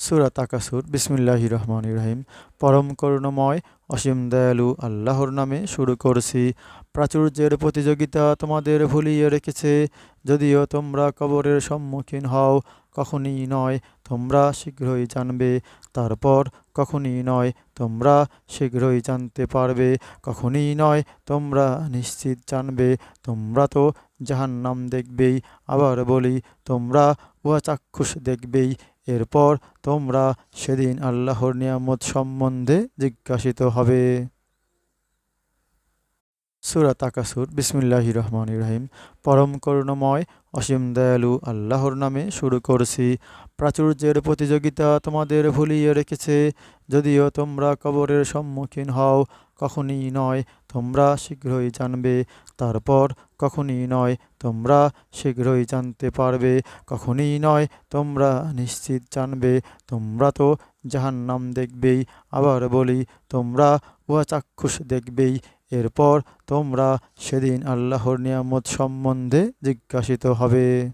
সূরা তাকাসুর বিসমিল্লাহির রহমানির রহিম। পরম করুণাময় অসীম দয়ালু আল্লাহর নামে শুরু করছি। প্রাচুর্যের প্রতিযোগিতা তোমাদের ভুলিয়ে রেখেছে, যদিও তোমরা কবরের সম্মুখীন হও, কখনই নয়, তোমরা শীঘ্রই জানবে। তারপর কখনই নয়, তোমরা শীঘ্রই জানতে পারবে। কখনই নয়, তোমরা নিশ্চিত জানবে। তোমরা তো জাহান্নাম দেখবেই। আবার বলি, তোমরা উহা চাক্ষুষ দেখবেই। এরপর তোমরা সেদিন আল্লাহর নিয়ামত সম্বন্ধে জিজ্ঞাসিত হবে। সূরা তাকাসুর বিসমিল্লাহির রহমানির রহিম। পরম করুণাময় অসীম দয়ালু আল্লাহর নামে শুরু করছি। প্রাচুর্যের প্রতিযোগিতা তোমাদের ভুলিয়ে রেখেছে, যদিও তোমরা কবরের সম্মুখীন হও, কখনই নয়, তোমরা শীঘ্রই জানবে। তারপর কখনই নয়, তোমরা শীঘ্রই জানতে পারবে। কখনই নয়, তোমরা নিশ্চিত জানবে। তোমরা তো জাহান্নাম দেখবেই। আবার বলি, তোমরা উহা চাক্ষুষ দেখবেই। এরপর তোমরা সেদিন আল্লাহর নিয়ামত সম্বন্ধে জিজ্ঞাসিত হবে।